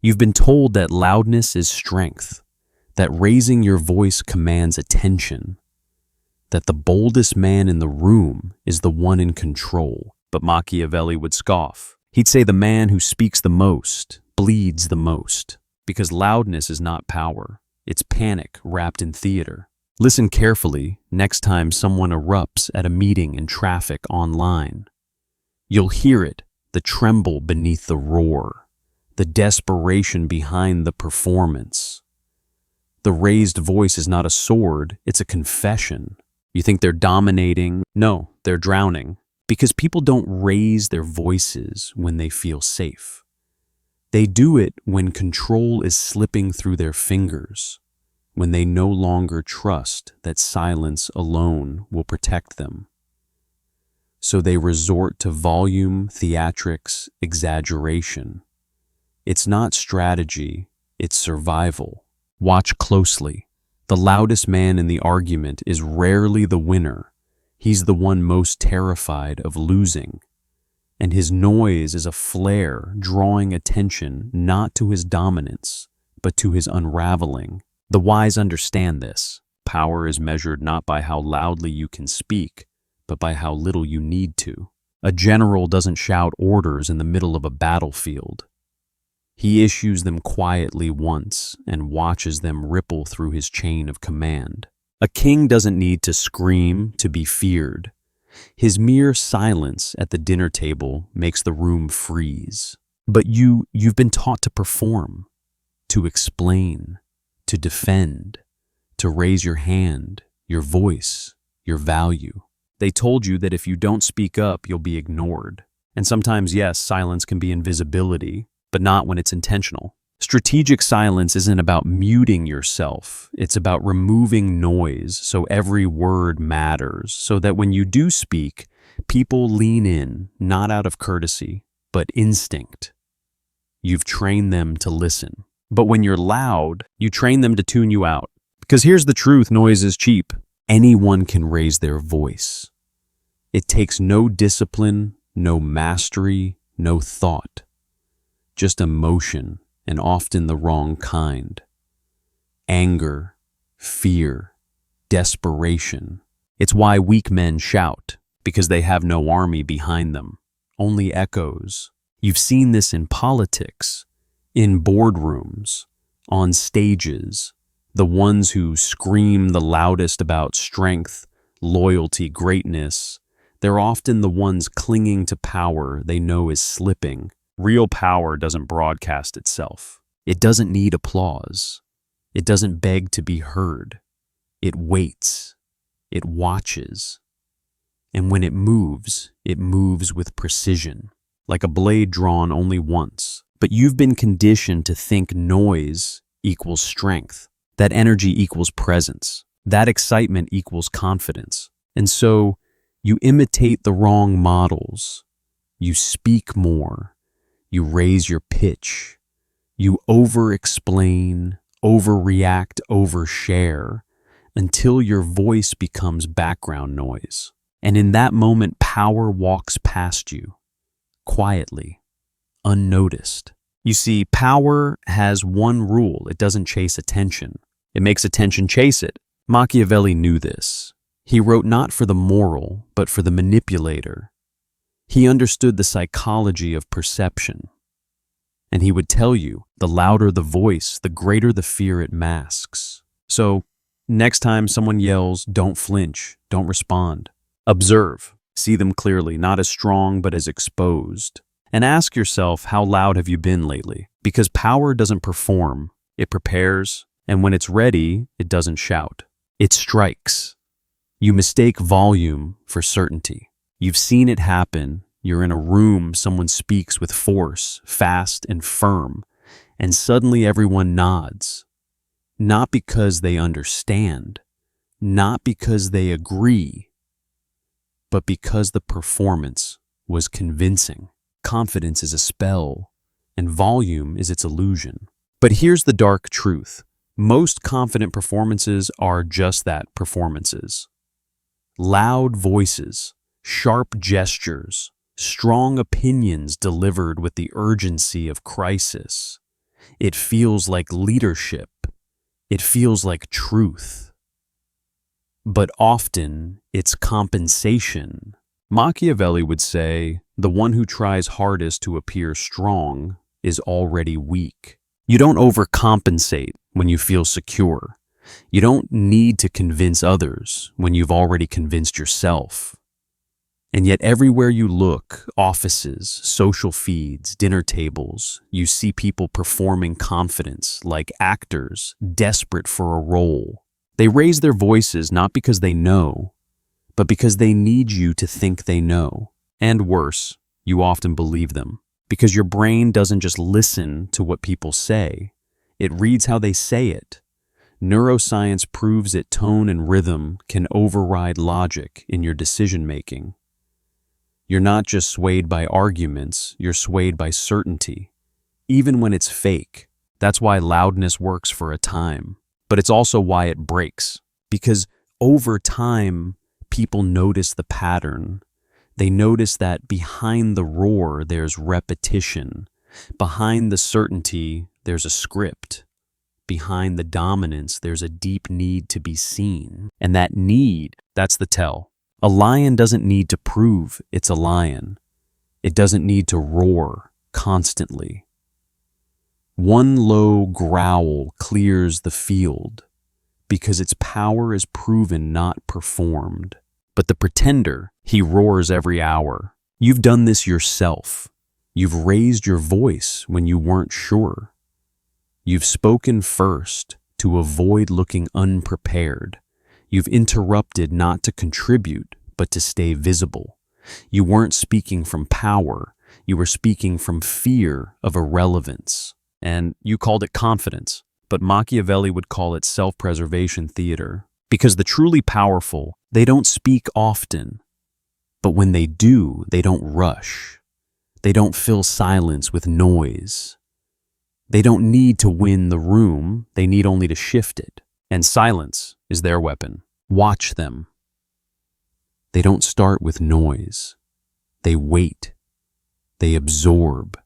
You've been told that loudness is strength, that raising your voice commands attention, that the boldest man in the room is the one in control. But Machiavelli would scoff. He'd say the man who speaks the most bleeds the most, because loudness is not power. It's panic wrapped in theater. Listen carefully next time someone erupts at a meeting in traffic online. You'll hear it, the tremble beneath the roar, the desperation behind the performance. The raised voice is not a sword, it's a confession. You think they're dominating? No, they're drowning. Because people don't raise their voices when they feel safe. They do it when control is slipping through their fingers, when they no longer trust that silence alone will protect them. So they resort to volume, theatrics, exaggeration. It's not strategy, it's survival. Watch closely. The loudest man in the argument is rarely the winner. He's the one most terrified of losing. And his noise is a flare drawing attention not to his dominance, but to his unraveling. The wise understand this. Power is measured not by how loudly you can speak, but by how little you need to. A general doesn't shout orders in the middle of a battlefield. He issues them quietly once and watches them ripple through his chain of command. A king doesn't need to scream to be feared. His mere silence at the dinner table makes the room freeze. But you've been taught to perform, to explain, to defend, to raise your hand, your voice, your value. They told you that if you don't speak up, you'll be ignored. And sometimes, yes, silence can be invisibility, but not when it's intentional. Strategic silence isn't about muting yourself. It's about removing noise so every word matters, so that when you do speak, people lean in, not out of courtesy, but instinct. You've trained them to listen. But when you're loud, you train them to tune you out. Because here's the truth, noise is cheap. Anyone can raise their voice. It takes no discipline, no mastery, no thought. Just emotion. And often the wrong kind. Anger, fear, desperation. It's why weak men shout, because they have no army behind them, only echoes. You've seen this in politics, in boardrooms, on stages. The ones who scream the loudest about strength, loyalty, greatness, they're often the ones clinging to power they know is slipping. Real power doesn't broadcast itself. It doesn't need applause. It doesn't beg to be heard. It waits. It watches. And when it moves with precision, like a blade drawn only once. But you've been conditioned to think noise equals strength, that energy equals presence, that excitement equals confidence. And so you imitate the wrong models. You speak more. You raise your pitch. You over-explain, overreact, overshare, until your voice becomes background noise. And in that moment, power walks past you, quietly, unnoticed. You see, power has one rule. It doesn't chase attention. It makes attention chase it. Machiavelli knew this. He wrote not for the moral, but for the manipulator. He understood the psychology of perception. And he would tell you, the louder the voice, the greater the fear it masks. So, next time someone yells, don't flinch, don't respond. Observe, see them clearly, not as strong, but as exposed. And ask yourself, how loud have you been lately? Because power doesn't perform, it prepares, and when it's ready, it doesn't shout. It strikes. You mistake volume for certainty. You've seen it happen. You're in a room, someone speaks with force, fast and firm, and suddenly everyone nods. Not because they understand, not because they agree, but because the performance was convincing. Confidence is a spell, and volume is its illusion. But here's the dark truth. Most confident performances are just that, performances. Loud voices, sharp gestures, strong opinions delivered with the urgency of crisis. It feels like leadership. It feels like truth. But often, it's compensation. Machiavelli would say, the one who tries hardest to appear strong is already weak. You don't overcompensate when you feel secure. You don't need to convince others when you've already convinced yourself. And yet everywhere you look, offices, social feeds, dinner tables, you see people performing confidence like actors desperate for a role. They raise their voices not because they know, but because they need you to think they know. And worse, you often believe them. Because your brain doesn't just listen to what people say, it reads how they say it. Neuroscience proves that tone and rhythm can override logic in your decision-making. You're not just swayed by arguments, you're swayed by certainty, even when it's fake. That's why loudness works for a time, but it's also why it breaks. Because over time, people notice the pattern. They notice that behind the roar, there's repetition. Behind the certainty, there's a script. Behind the dominance, there's a deep need to be seen. And that need, that's the tell. A lion doesn't need to prove it's a lion. It doesn't need to roar constantly. One low growl clears the field because its power is proven, not performed. But the pretender, he roars every hour. You've done this yourself. You've raised your voice when you weren't sure. You've spoken first to avoid looking unprepared. You've interrupted not to contribute, but to stay visible. You weren't speaking from power. You were speaking from fear of irrelevance. And you called it confidence, but Machiavelli would call it self-preservation theater. Because the truly powerful, they don't speak often. But when they do, they don't rush. They don't fill silence with noise. They don't need to win the room, they need only to shift it. And silence is their weapon. Watch them. They don't start with noise. They wait. They absorb.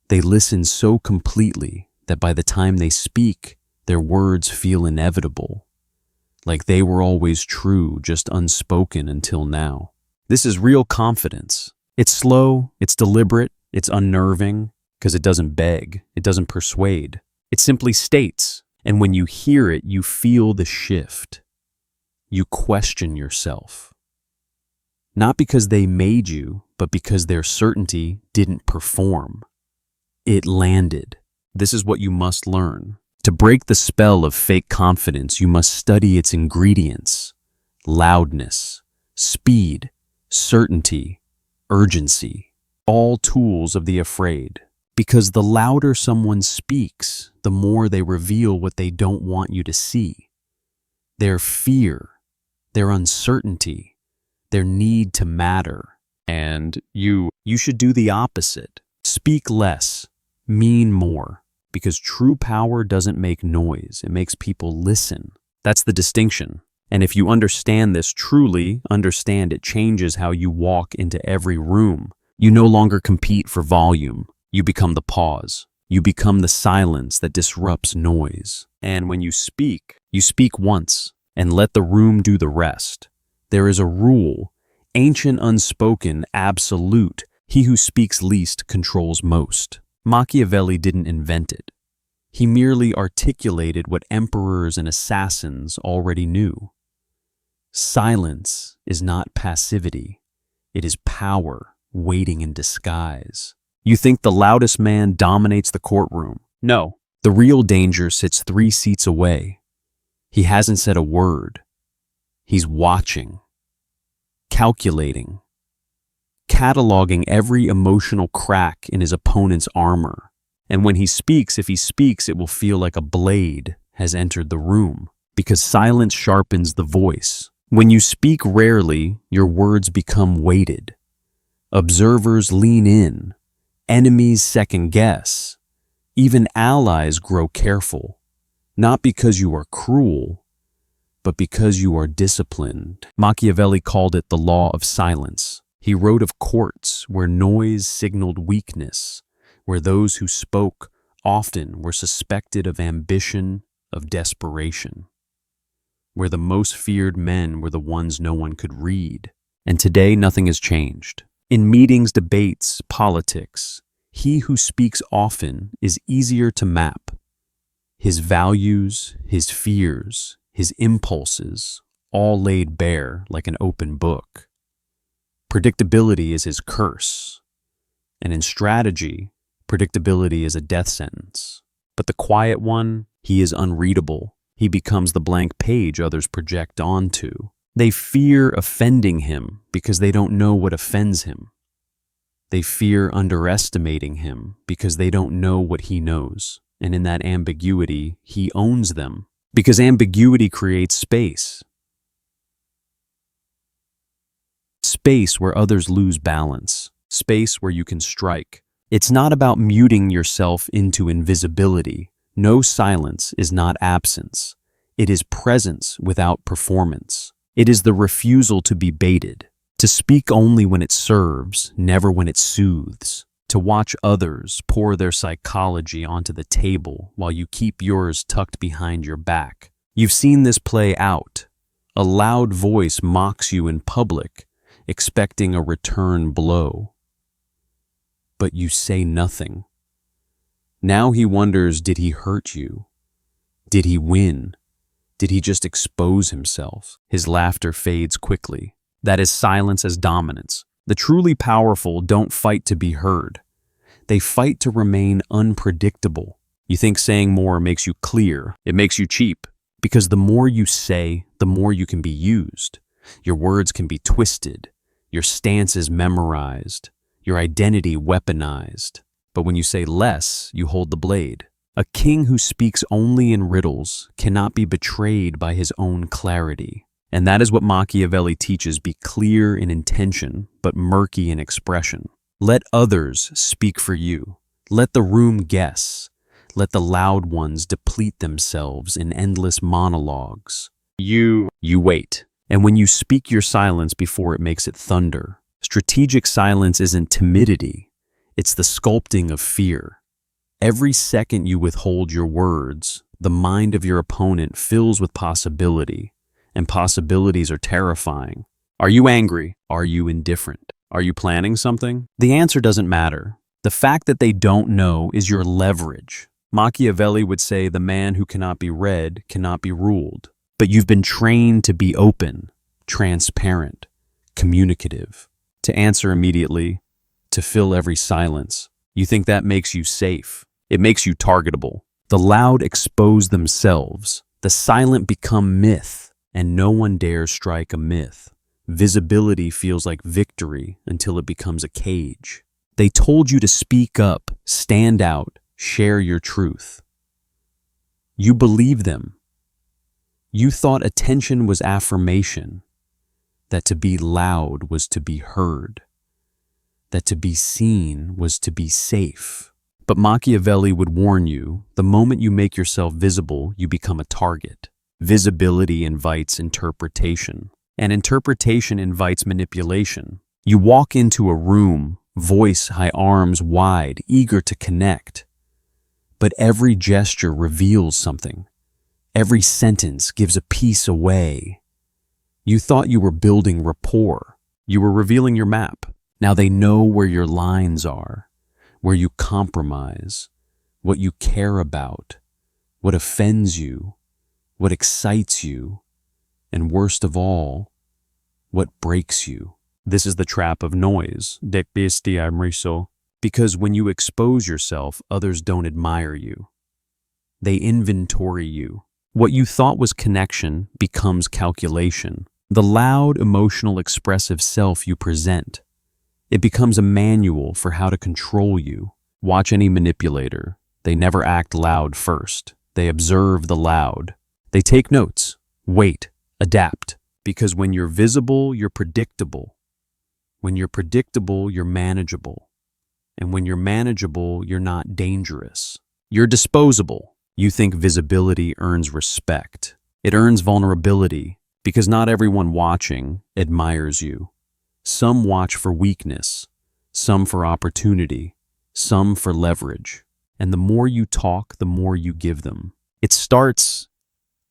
They listen so completely that by the time they speak, their words feel inevitable, like they were always true, just unspoken until now. This is real confidence. It's slow, it's deliberate, it's unnerving, because it doesn't beg, it doesn't persuade. It simply states, and when you hear it, you feel the shift. You question yourself. Not because they made you, but because their certainty didn't perform. It landed. This is what you must learn. To break the spell of fake confidence, you must study its ingredients: loudness, speed, certainty, urgency, all tools of the afraid. Because the louder someone speaks, the more they reveal what they don't want you to see. Their fear, their uncertainty, their need to matter. And you should do the opposite. Speak less, mean more. Because true power doesn't make noise, it makes people listen. That's the distinction. And if you understand this, truly understand, it changes how you walk into every room. You no longer compete for volume. You become the pause. You become the silence that disrupts noise. And when you speak once and let the room do the rest. There is a rule, ancient, unspoken, absolute. He who speaks least controls most. Machiavelli didn't invent it. He merely articulated what emperors and assassins already knew. Silence is not passivity. It is power waiting in disguise. You think the loudest man dominates the courtroom. No, the real danger sits 3 seats away. He hasn't said a word. He's watching, calculating, cataloging every emotional crack in his opponent's armor. And when he speaks, if he speaks, it will feel like a blade has entered the room, because silence sharpens the voice. When you speak rarely, your words become weighted. Observers lean in. Enemies second guess. Even allies grow careful, not because you are cruel, but because you are disciplined. Machiavelli called it the law of silence. He wrote of courts where noise signaled weakness, where those who spoke often were suspected of ambition, of desperation, where the most feared men were the ones no one could read. And today, nothing has changed. In meetings, debates, politics, he who speaks often is easier to map. His values, his fears, his impulses, all laid bare like an open book. Predictability is his curse. And in strategy, predictability is a death sentence. But the quiet one, he is unreadable. He becomes the blank page others project onto. They fear offending him because they don't know what offends him. They fear underestimating him because they don't know what he knows. And in that ambiguity, he owns them. Because ambiguity creates space. Space where others lose balance. Space where you can strike. It's not about muting yourself into invisibility. No silence is not absence. It is presence without performance. It is the refusal to be baited. To speak only when it serves, never when it soothes. To watch others pour their psychology onto the table while you keep yours tucked behind your back. You've seen this play out. A loud voice mocks you in public, expecting a return blow. But you say nothing. Now he wonders, did he hurt you? Did he win? Did he just expose himself? His laughter fades quickly. That is silence as dominance. The truly powerful don't fight to be heard. They fight to remain unpredictable. You think saying more makes you clear. It makes you cheap. Because the more you say, the more you can be used. Your words can be twisted. Your stance is memorized. Your identity weaponized. But when you say less, you hold the blade. A king who speaks only in riddles cannot be betrayed by his own clarity. And that is what Machiavelli teaches: be clear in intention, but murky in expression. Let others speak for you. Let the room guess. Let the loud ones deplete themselves in endless monologues. You wait. And when you speak your silence before it makes it thunder, strategic silence isn't timidity. It's the sculpting of fear. Every second you withhold your words, the mind of your opponent fills with possibility. And possibilities are terrifying. Are you angry? Are you indifferent? Are you planning something? The answer doesn't matter. The fact that they don't know is your leverage. Machiavelli would say the man who cannot be read cannot be ruled. But you've been trained to be open, transparent, communicative, to answer immediately, to fill every silence. You think that makes you safe. It makes you targetable. The loud expose themselves. The silent become myth, and no one dares strike a myth. Visibility feels like victory until it becomes a cage. They told you to speak up, stand out, share your truth. You believe them. You thought attention was affirmation, that to be loud was to be heard, that to be seen was to be safe. But Machiavelli would warn you, the moment you make yourself visible, you become a target. Visibility invites interpretation, and interpretation invites manipulation. You walk into a room, voice high, arms wide, eager to connect. But every gesture reveals something. Every sentence gives a piece away. You thought you were building rapport. You were revealing your map. Now they know where your lines are, where you compromise, what you care about, what offends you, what excites you, and worst of all, what breaks you. This is the trap of noise. Because when you expose yourself, others don't admire you. They inventory you. What you thought was connection becomes calculation. The loud, emotional, expressive self you present, it becomes a manual for how to control you. Watch any manipulator. They never act loud first. They observe the loud. They take notes, wait, adapt. Because when you're visible, you're predictable. When you're predictable, you're manageable. And when you're manageable, you're not dangerous. You're disposable. You think visibility earns respect. It earns vulnerability because not everyone watching admires you. Some watch for weakness, some for opportunity, some for leverage. And the more you talk, the more you give them. It starts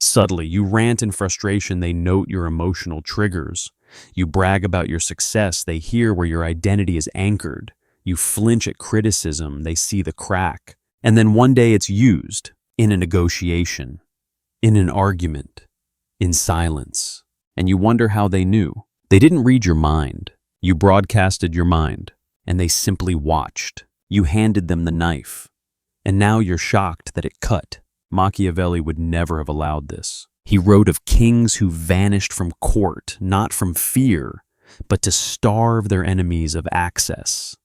subtly. You rant in frustration, they note your emotional triggers. You brag about your success, they hear where your identity is anchored. You flinch at criticism, they see the crack. And then one day it's used in a negotiation, in an argument, in silence. And you wonder how they knew. They didn't read your mind. You broadcasted your mind, and they simply watched. You handed them the knife, and now you're shocked that it cut. Machiavelli would never have allowed this. He wrote of kings who vanished from court, not from fear, but to starve their enemies of access.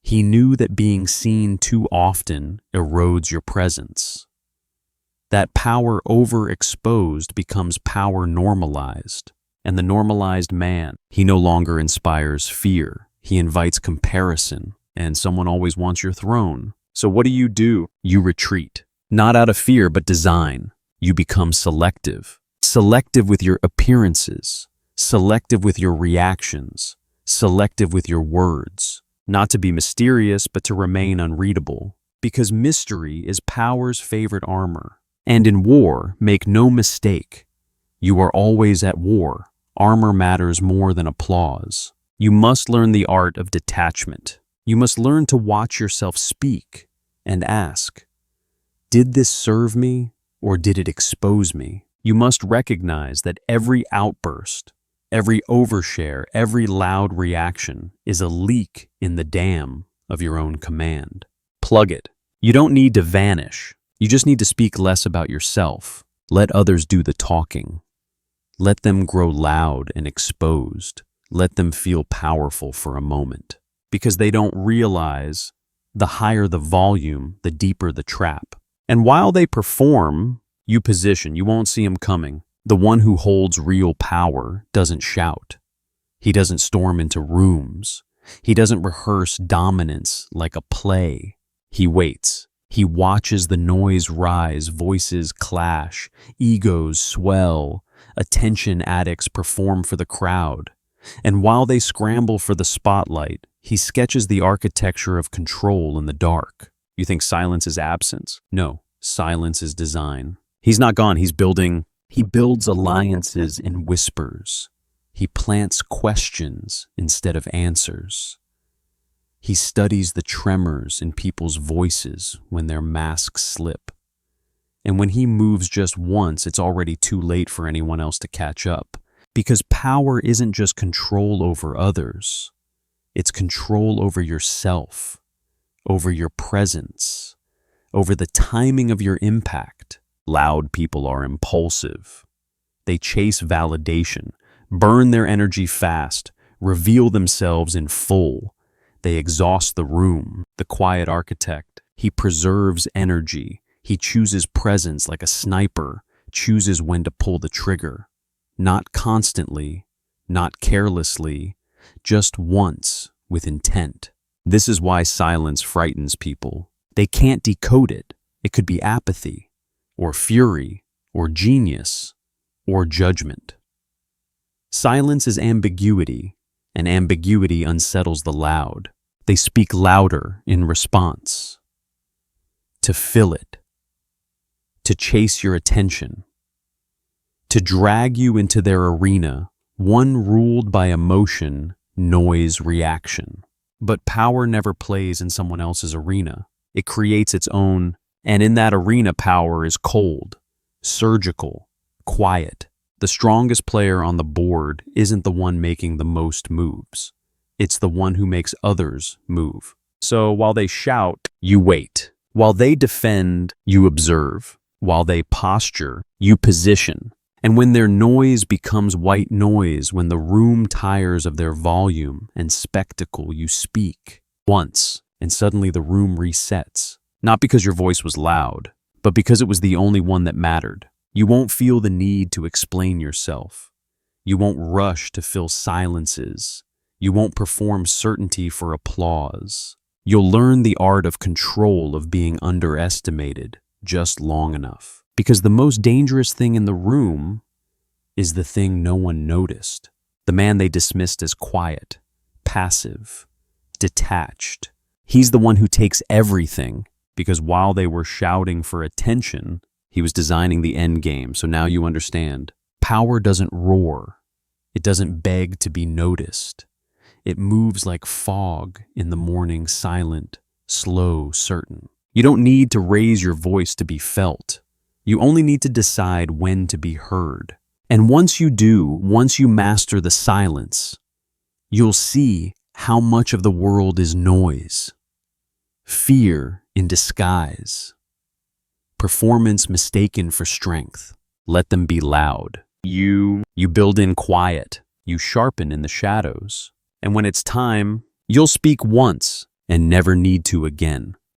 He knew that being seen too often erodes your presence. That power overexposed becomes power normalized. And the normalized man, he no longer inspires fear. He invites comparison, and someone always wants your throne. So what do? You retreat. Not out of fear, but design. You become selective. Selective with your appearances. Selective with your reactions. Selective with your words. Not to be mysterious, but to remain unreadable. Because mystery is power's favorite armor. And in war, make no mistake, you are always at war. Armor matters more than applause. You must learn the art of detachment. You must learn to watch yourself speak and ask, did this serve me or did it expose me? You must recognize that every outburst, every overshare, every loud reaction is a leak in the dam of your own command. Plug it. You don't need to vanish. You just need to speak less about yourself. Let others do the talking. Let them grow loud and exposed. Let them feel powerful for a moment. Because they don't realize the higher the volume, the deeper the trap. And while they perform, you position. You won't see them coming. The one who holds real power doesn't shout. He doesn't storm into rooms. He doesn't rehearse dominance like a play. He waits. He watches the noise rise, voices clash, egos swell, attention addicts perform for the crowd. And while they scramble for the spotlight, he sketches the architecture of control in the dark. You think silence is absence? No, silence is design. He's not gone, he's building. He builds alliances in whispers. He plants questions instead of answers. He studies the tremors in people's voices when their masks slip. And when he moves just once, it's already too late for anyone else to catch up. Because power isn't just control over others. It's control over yourself, over your presence, over the timing of your impact. Loud people are impulsive. They chase validation, burn their energy fast, reveal themselves in full. They exhaust the room. The quiet architect, he preserves energy. He chooses presence like a sniper, chooses when to pull the trigger. Not constantly, not carelessly, just once with intent. This is why silence frightens people. They can't decode it. It could be apathy, or fury, or genius, or judgment. Silence is ambiguity, and ambiguity unsettles the loud. They speak louder in response. To fill it. To chase your attention. To drag you into their arena, one ruled by emotion, noise, reaction. But power never plays in someone else's arena. It creates its own, and in that arena power is cold, surgical, quiet. The strongest player on the board isn't the one making the most moves. It's the one who makes others move. So while they shout, you wait. While they defend, you observe. While they posture, you position. And when their noise becomes white noise, when the room tires of their volume and spectacle, you speak once, and suddenly the room resets. Not because your voice was loud, but because it was the only one that mattered. You won't feel the need to explain yourself. You won't rush to fill silences. You won't perform certainty for applause. You'll learn the art of control, of being underestimated just long enough. Because the most dangerous thing in the room is the thing no one noticed. The man they dismissed as quiet, passive, detached. He's the one who takes everything Because while they were shouting for attention, he was designing the end game. So now you understand. Power doesn't roar. It doesn't beg to be noticed. It moves like fog in the morning, silent, slow, certain. You don't need to raise your voice to be felt. You only need to decide when to be heard. And once you do, once you master the silence, you'll see how much of the world is noise, fear in disguise, performance mistaken for strength. Let them be loud. You build in quiet. You sharpen in the shadows. And when it's time, you'll speak once and never need to again.